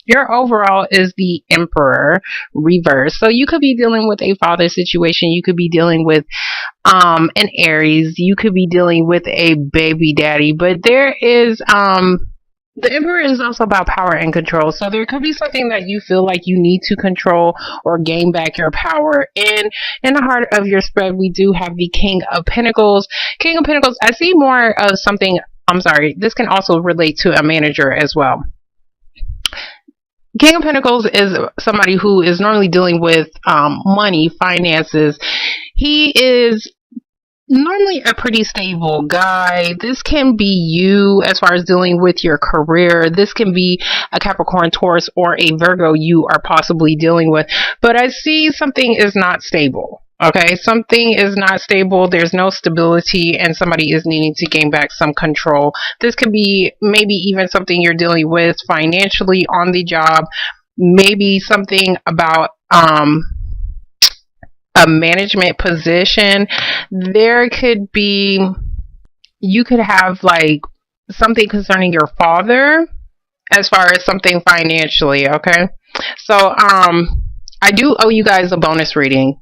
Your overall is the Emperor reverse. So you could be dealing with a father situation. You could be dealing with an Aries. You could be dealing with a baby daddy. But there is the Emperor is also about power and control. So there could be something that you feel like you need to control or gain back your power. And in the heart of your spread, we do have the King of Pentacles. King of Pentacles, I see more of something. I'm sorry, this can also relate to a manager as well. King of Pentacles is somebody who is normally dealing with money, finances. He is normally a pretty stable guy. This can be you as far as dealing with your career. This can be a Capricorn, Taurus, or a Virgo you are possibly dealing with. But I see something is not stable. Okay, something is not stable. There's no stability, and somebody is needing to gain back some control. This could be maybe even something you're dealing with financially on the job. Maybe something about a management position. There could be, you could have like something concerning your father as far as something financially. Okay, so I do owe you guys a bonus reading.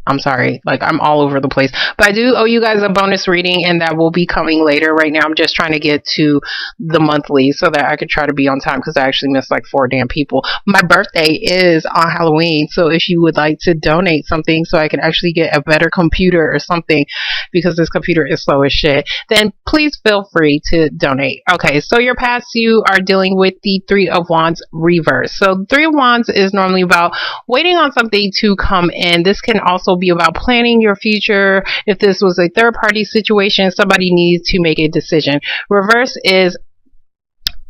I'm sorry, like I'm all over the place, but I do owe you guys a bonus reading, and that will be coming later. Right now I'm just trying to get to the monthly so that I could try to be on time, because I actually missed like 4 damn people. My birthday is on Halloween, so if you would like to donate something so I can actually get a better computer or something, because this computer is slow as shit, then please feel free to donate. Okay, so your past, you are dealing with the Three of Wands reverse. So Three of Wands is normally about waiting on something to come in. This can also be about planning your future. If this was a third party situation, somebody needs to make a decision. Reverse is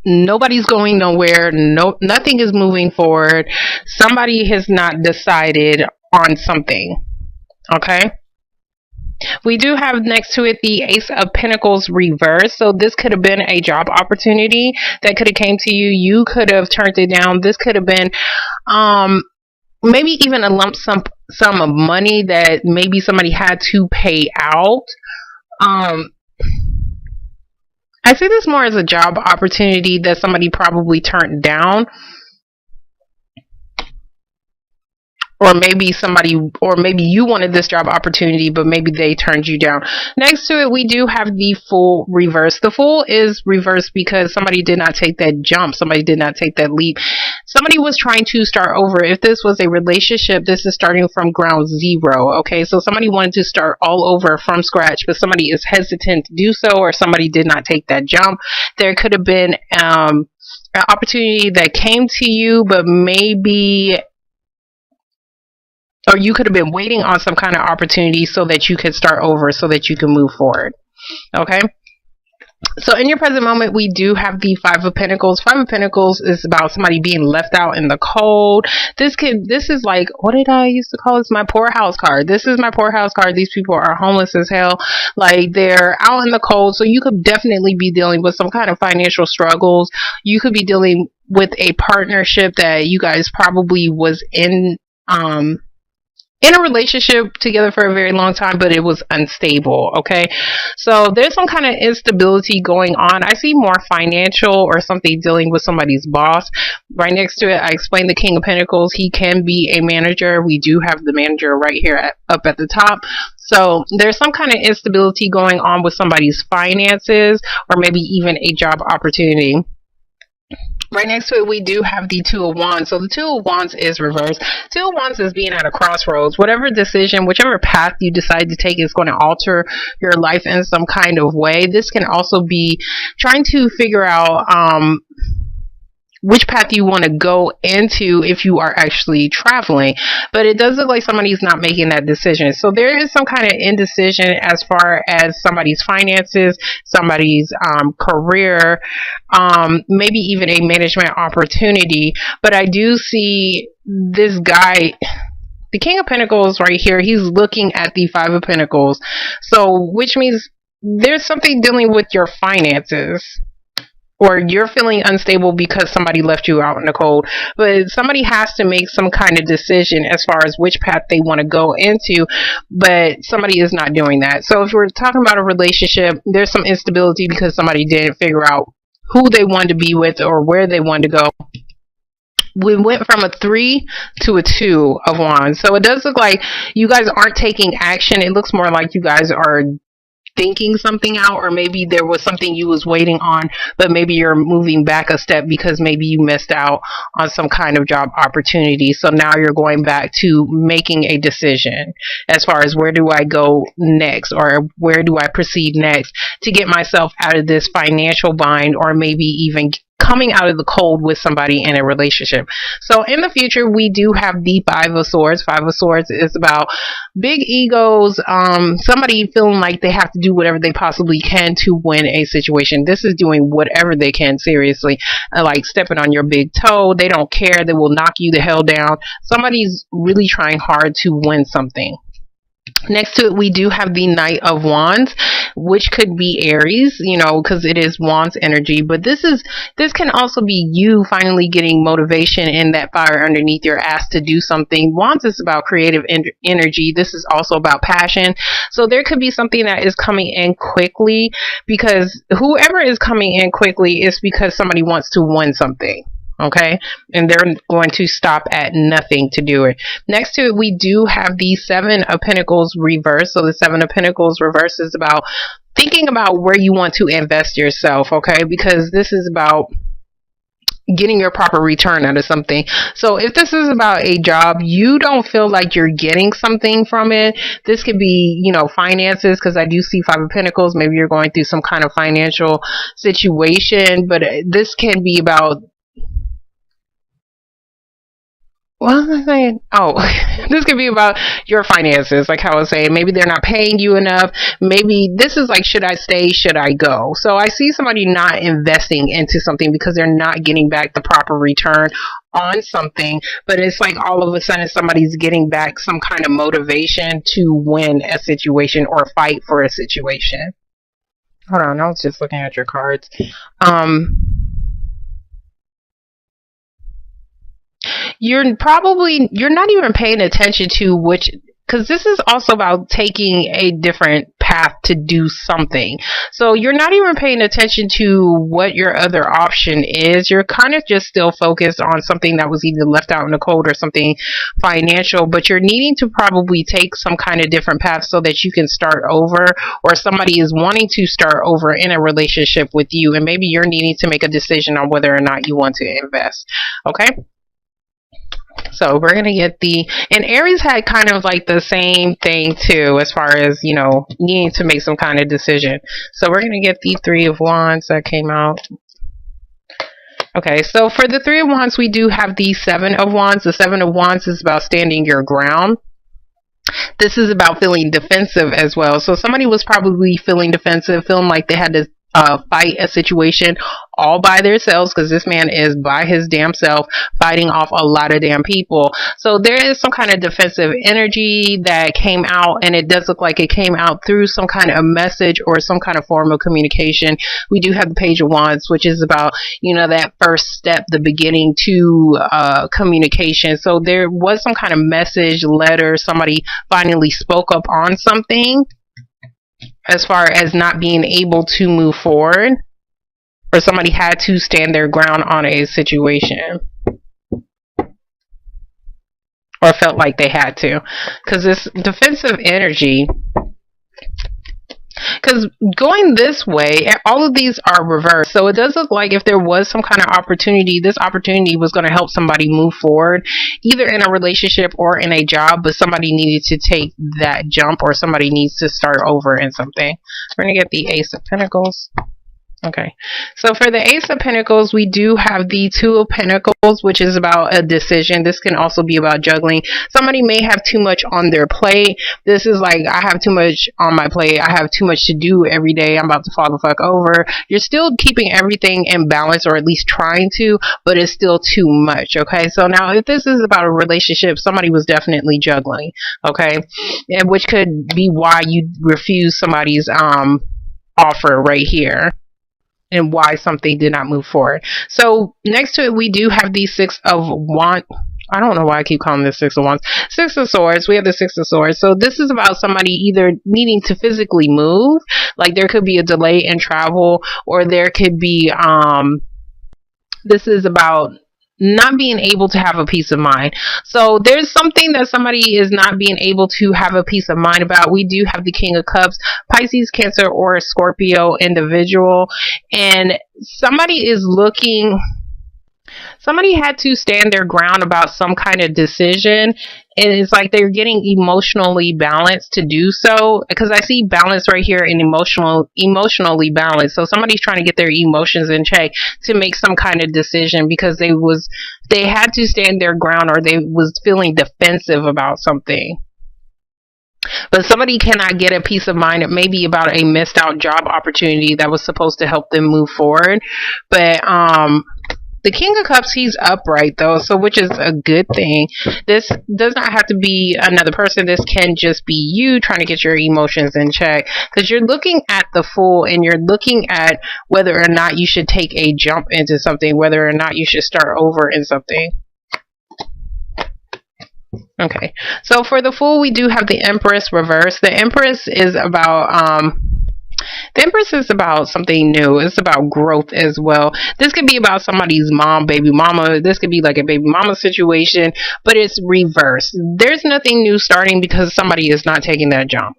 nobody's going nowhere. Nothing is moving forward. Somebody has not decided on something. Okay. We do have next to it the Ace of Pentacles reverse. So this could have been a job opportunity that could have came to you. You could have turned it down. This could have been maybe even a lump sum of money that maybe somebody had to pay out. I see this more as a job opportunity that somebody probably turned down. Or maybe you wanted this job opportunity, but maybe they turned you down. Next to it, we do have the Fool reverse. The Fool is reversed because somebody did not take that jump. Somebody did not take that leap. Somebody was trying to start over. If this was a relationship, this is starting from ground zero. Okay, so somebody wanted to start all over from scratch, but somebody is hesitant to do so, or somebody did not take that jump. There could have been an opportunity that came to you, but maybe, or you could have been waiting on some kind of opportunity so that you could start over, so that you can move forward. Okay. So in your present moment, we do have the Five of Pentacles. Five of Pentacles is about somebody being left out in the cold. This is like, what did I used to call this? My poorhouse card. This is my poorhouse card. These people are homeless as hell. Like, they're out in the cold. So you could definitely be dealing with some kind of financial struggles. You could be dealing with a partnership that you guys probably was in a relationship together for a very long time, but it was unstable. Okay, so there's some kind of instability going on. I see more financial or something dealing with somebody's boss. Right next to it, I explained the King of Pentacles. He can be a manager. We do have the manager right here up at the top. So there's some kind of instability going on with somebody's finances, or maybe even a job opportunity. Right next to it, we do have the Two of Wands. So the Two of Wands is reversed. Two of Wands is being at a crossroads. Whatever decision, whichever path you decide to take is going to alter your life in some kind of way. This can also be trying to figure out which path you want to go into if you are actually traveling. But it does look like somebody's not making that decision. So there is some kind of indecision as far as somebody's finances, somebody's career, maybe even a management opportunity. But I do see this guy, the King of Pentacles right here, he's looking at the Five of Pentacles. So which means there's something dealing with your finances, or you're feeling unstable because somebody left you out in the cold. But somebody has to make some kind of decision as far as which path they want to go into, but somebody is not doing that. So if we're talking about a relationship, there's some instability because somebody didn't figure out who they wanted to be with or where they wanted to go. We went from a 3 to a 2 of wands. So it does look like you guys aren't taking action. It looks more like you guys are thinking something out, or maybe there was something you was waiting on, but maybe you're moving back a step because maybe you missed out on some kind of job opportunity. So now you're going back to making a decision as far as where do I go next, or where do I proceed next to get myself out of this financial bind, or maybe even coming out of the cold with somebody in a relationship. So in the future, we do have the Five of Swords. Five of Swords is about big egos, somebody feeling like they have to do whatever they possibly can to win a situation. This is doing whatever they can, seriously, like stepping on your big toe. They don't care. They will knock you the hell down. Somebody's really trying hard to win something. Next to it, we do have the Knight of Wands, which could be Aries, because it is Wands energy. But this can also be you finally getting motivation and that fire underneath your ass to do something. Wands is about creative energy. This is also about passion. So there could be something that is coming in quickly, because whoever is coming in quickly is because somebody wants to win something. Okay, and they're going to stop at nothing to do it. Next to it, we do have the Seven of Pentacles reverse. So the Seven of Pentacles reverse is about thinking about where you want to invest yourself. Okay, because this is about getting your proper return out of something. So if this is about a job, you don't feel like you're getting something from it. This could be, finances, because I do see Five of Pentacles. Maybe you're going through some kind of financial situation, but this can be about, what was I saying? Oh, this could be about your finances, like how I was saying. Maybe they're not paying you enough. Maybe this is like, should I stay? Should I go? So I see somebody not investing into something because they're not getting back the proper return on something. But it's like all of a sudden somebody's getting back some kind of motivation to win a situation or fight for a situation. Hold on, I was just looking at your cards. You're not even paying attention to which, because this is also about taking a different path to do something. So you're not even paying attention to what your other option is. You're kind of just still focused on something that was either left out in the cold or something financial, but you're needing to probably take some kind of different path so that you can start over, or somebody is wanting to start over in a relationship with you, and maybe you're needing to make a decision on whether or not you want to invest. Okay? So we're going to get and Aries had kind of like the same thing too, as far as, needing to make some kind of decision. So we're going to get the Three of Wands that came out. Okay, so for the Three of Wands, we do have the Seven of Wands. The Seven of Wands is about standing your ground. This is about feeling defensive as well. So somebody was probably feeling defensive, feeling like they had to fight a situation all by themselves, because this man is by his damn self fighting off a lot of damn people. So there is some kind of defensive energy that came out, and it does look like it came out through some kind of message or some kind of form of communication. We do have the Page of Wands, which is about, that first step, the beginning to communication. So there was some kind of message, letter, somebody finally spoke up on something as far as not being able to move forward, or somebody had to stand their ground on a situation, or felt like they had to, because this defensive energy, because going this way, all of these are reversed. So it does look like if there was some kind of opportunity, this opportunity was going to help somebody move forward, either in a relationship or in a job, but somebody needed to take that jump, or somebody needs to start over in something. We're going to get the Ace of Pentacles. Okay, so for the Ace of Pentacles, we do have the Two of Pentacles, which is about a decision. This can also be about juggling. Somebody may have too much on their plate. This is like, I have too much on my plate. I have too much to do every day. I'm about to fall the fuck over. You're still keeping everything in balance, or at least trying to, but it's still too much. Okay, so now if this is about a relationship, somebody was definitely juggling. Okay, and which could be why you refuse somebody's offer right here, and why something did not move forward. So next to it, we do have the Six of Wands. I don't know why I keep calling this Six of Wands. Six of Swords. We have the Six of Swords. So this is about somebody either needing to physically move, like there could be a delay in travel, or there could be this is about not being able to have a peace of mind. So there's something that somebody is not being able to have a peace of mind about. We do have the King of Cups, Pisces, Cancer, or Scorpio individual, and somebody is looking. Somebody had to stand their ground about some kind of decision, and it's like they're getting emotionally balanced to do so, because I see balance right here in emotionally balanced. So somebody's trying to get their emotions in check to make some kind of decision because they had to stand their ground, or they was feeling defensive about something. But somebody cannot get a peace of mind. It may be about a missed out job opportunity that was supposed to help them move forward. But the King of Cups, he's upright though, so which is a good thing. This does not have to be another person. This can just be you trying to get your emotions in check, because you're looking at the Fool, and you're looking at whether or not you should take a jump into something, whether or not you should start over in something. Okay, so for the Fool, we do have the Empress reverse. The Empress is about something new. It's about growth as well. This could be about somebody's mom, baby mama. This could be like a baby mama situation, but it's reversed. There's nothing new starting because somebody is not taking that jump.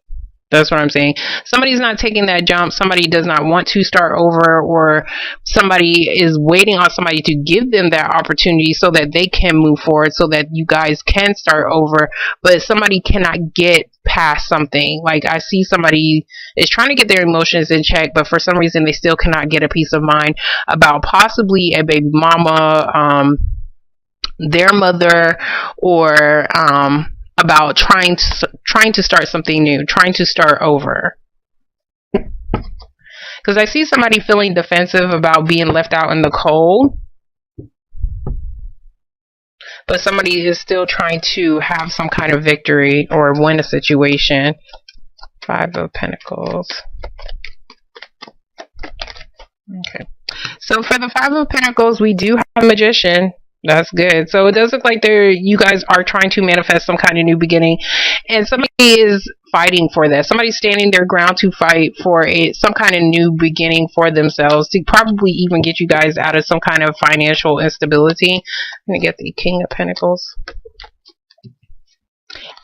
That's what I'm saying. Somebody's not taking that jump. Somebody does not want to start over, or somebody is waiting on somebody to give them that opportunity so that they can move forward, so that you guys can start over. But somebody cannot get past something. Like I see somebody is trying to get their emotions in check, but for some reason they still cannot get a peace of mind about possibly a baby mama, their mother, or about trying to start something new, trying to start over. Because I see somebody feeling defensive about being left out in the cold, but somebody is still trying to have some kind of victory or win a situation. Five of Pentacles. Okay. So for the Five of Pentacles, we do have a Magician. That's good. So it does look like you guys are trying to manifest some kind of new beginning, and somebody is fighting for that. Somebody's standing their ground to fight for some kind of new beginning for themselves, to probably even get you guys out of some kind of financial instability. I'm going to get the King of Pentacles.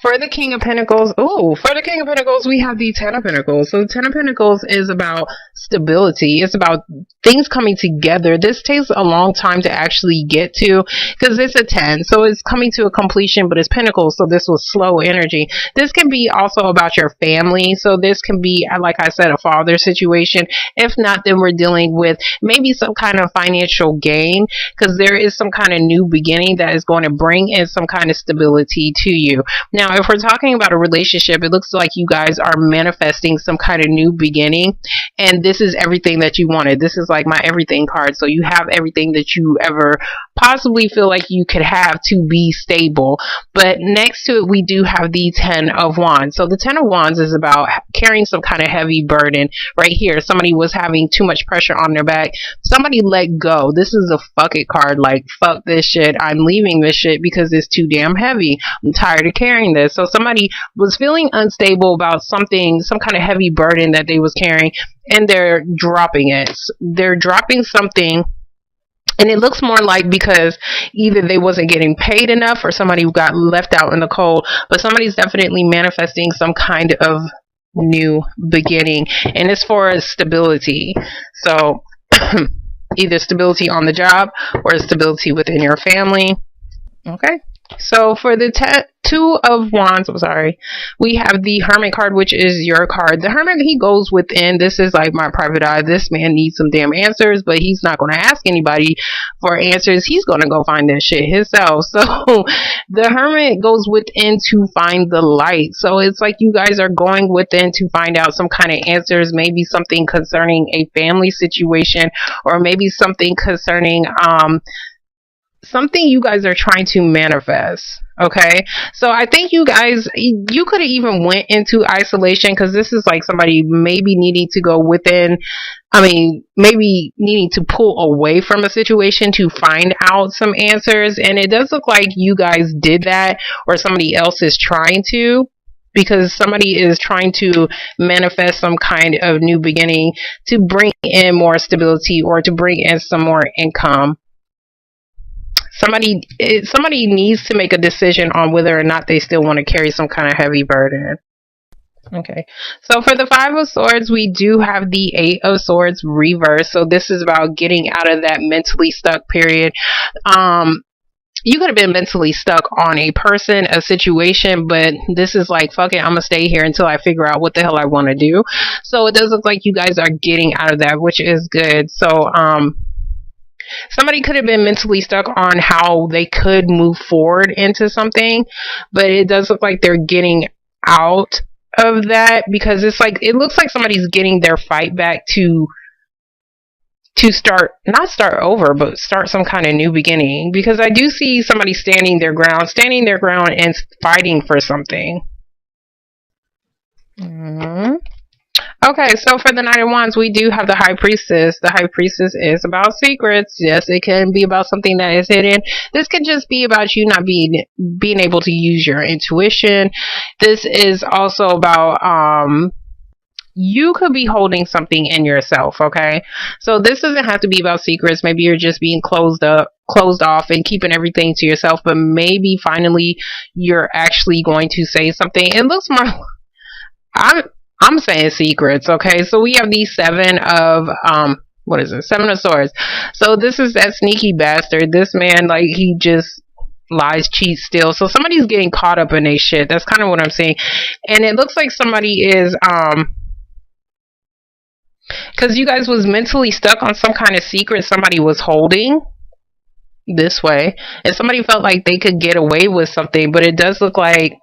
For the King of Pentacles, we have the Ten of Pentacles. So the Ten of Pentacles is about stability. It's about things coming together. This takes a long time to actually get to, because it's a 10. So it's coming to a completion, but it's Pentacles. So this was slow energy. This can be also about your family. So this can be, like I said, a father situation. If not, then we're dealing with maybe some kind of financial gain, because there is some kind of new beginning that is going to bring in some kind of stability to you. Now, if we're talking about a relationship, it looks like you guys are manifesting some kind of new beginning, and this is everything that you wanted. This is like my everything card. So you have everything that you ever possibly feel like you could have to be stable. But next to it, we do have the Ten of Wands. So the Ten of Wands is about carrying some kind of heavy burden. Right here, somebody was having too much pressure on their back. Somebody let go. This is a fuck it card. Like, fuck this shit. I'm leaving this shit because it's too damn heavy. I'm tired of carrying this. So somebody was feeling unstable about something, some kind of heavy burden that they was carrying, and they're dropping it. They're dropping something, and it looks more like because either they wasn't getting paid enough, or somebody got left out in the cold. But somebody's definitely manifesting some kind of new beginning, and it's for stability. So either stability on the job or stability within your family. Okay. So for the Two of Wands, we have the Hermit card, which is your card. The Hermit, he goes within. This is like my private eye. This man needs some damn answers, but he's not going to ask anybody for answers. He's going to go find that shit himself. So the Hermit goes within to find the light. So it's like you guys are going within to find out some kind of answers, maybe something concerning a family situation, or maybe something concerning something you guys are trying to manifest. Okay, so I think you guys, you could have even went into isolation, because this is like somebody maybe needing to go within, I mean, maybe needing to pull away from a situation to find out some answers. And it does look like you guys did that, or somebody else is trying to, because somebody is trying to manifest some kind of new beginning to bring in more stability or to bring in some more income. Somebody needs to make a decision on whether or not they still want to carry some kind of heavy burden. Okay, so for the Five of Swords, we do have the Eight of Swords reverse. So this is about getting out of that mentally stuck period. You could have been mentally stuck on a person, a situation, but this is like, fuck it, I'm gonna stay here until I figure out what the hell I want to do. So it does look like you guys are getting out of that, which is good. So somebody could have been mentally stuck on how they could move forward into something, but it does look like they're getting out of that, because it's like, it looks like somebody's getting their fight back to start, not start over, but start some kind of new beginning, because I do see somebody standing their ground and fighting for something. Mm-hmm. Okay, so for the Knight of Wands, we do have the High Priestess. The High Priestess is about secrets. Yes, it can be about something that is hidden. This can just be about you not being able to use your intuition. This is also about you could be holding something in yourself, okay? So this doesn't have to be about secrets. Maybe you're just being closed off and keeping everything to yourself, but maybe finally you're actually going to say something. It looks more, I'm saying secrets, okay? So we have the Seven of what is it? Seven of Swords. So this is that sneaky bastard. This man, like, he just lies, cheats, steals. So somebody's getting caught up in a shit. That's kind of what I'm saying. And it looks like somebody is because you guys was mentally stuck on some kind of secret somebody was holding this way, and somebody felt like they could get away with something, but it does look like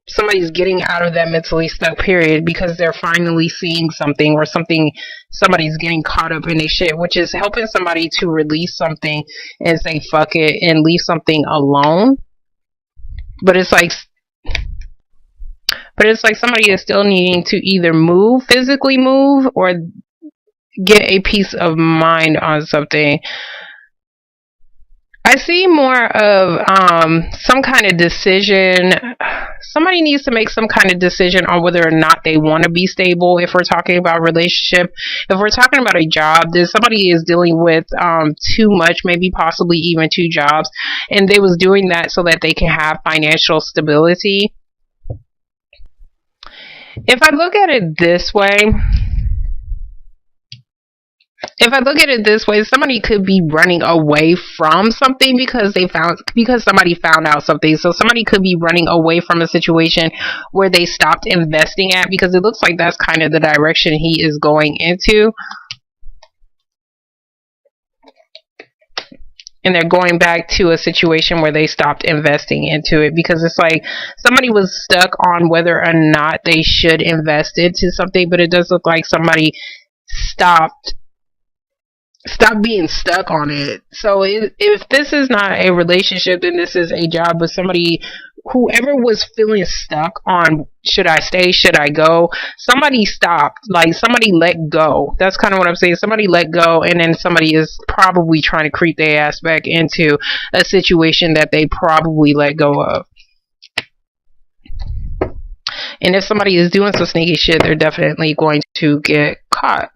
somebody's getting out of that mentally stuck period because they're finally seeing something, or somebody's getting caught up in a shit, which is helping somebody to release something and say fuck it and leave something alone. But it's like somebody is still needing to either physically move, or get a peace of mind on something. I see more of some kind of decision. Somebody needs to make some kind of decision on whether or not they want to be stable. If we're talking about a relationship, if we're talking about a job, then somebody is dealing with too much, maybe possibly even two jobs, and they was doing that so that they can have financial stability. If I look at it this way, somebody could be running away from something because somebody found out something. So somebody could be running away from a situation where they stopped investing at, because it looks like that's kind of the direction he is going into. And they're going back to a situation where they stopped investing into it, because it's like somebody was stuck on whether or not they should invest into something, but it does look like somebody stopped being stuck on it. So if this is not a relationship, then this is a job. But whoever was feeling stuck on, should I stay, should I go, somebody stopped, like somebody let go. That's kind of what I'm saying. Somebody let go, and then somebody is probably trying to creep their ass back into a situation that they probably let go of. And if somebody is doing some sneaky shit, they're definitely going to get caught.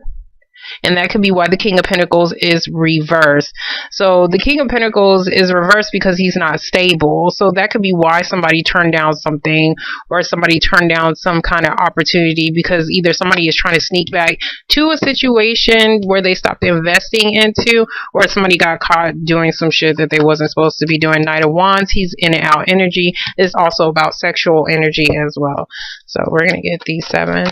And that could be why the King of Pentacles is reversed. So the King of Pentacles is reversed because he's not stable. So that could be why somebody turned down something, or somebody turned down some kind of opportunity, because either somebody is trying to sneak back to a situation where they stopped investing into, or somebody got caught doing some shit that they wasn't supposed to be doing. Knight of Wands, he's in and out energy. It's also about sexual energy as well. So we're going to get these 7.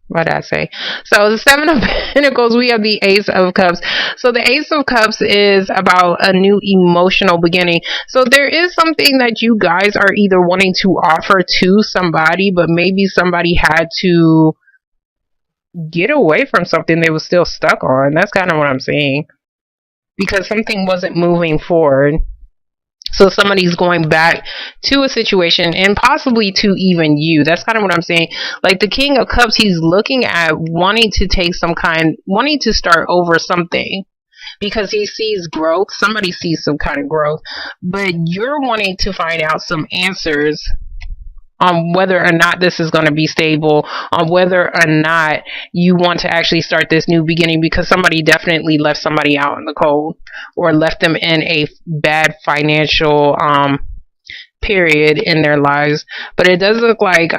What did I say? So the 7 of Pentacles, we have the Ace of Cups. So the Ace of Cups is about a new emotional beginning. So there is something that you guys are either wanting to offer to somebody, but maybe somebody had to get away from something they were still stuck on. That's kind of what I'm saying, because something wasn't moving forward. So somebody's going back to a situation and possibly to even you. That's kind of what I'm saying. Like the King of Cups, he's looking at wanting to start over something because he sees growth. Somebody sees some kind of growth, but you're wanting to find out some answers on whether or not this is going to be stable, on whether or not you want to actually start this new beginning, because somebody definitely left somebody out in the cold or left them in a bad financial period in their lives. But it does look like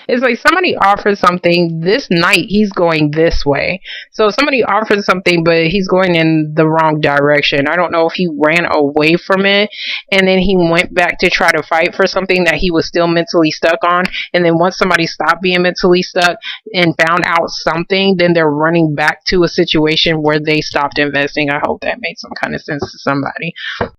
it's like somebody offers something this night, he's going this way. So somebody offers something, but he's going in the wrong direction. I don't know if he ran away from it and then he went back to try to fight for something that he was still mentally stuck on. And then once somebody stopped being mentally stuck and found out something, then they're running back to a situation where they stopped investing. I hope that makes some kind of sense to somebody.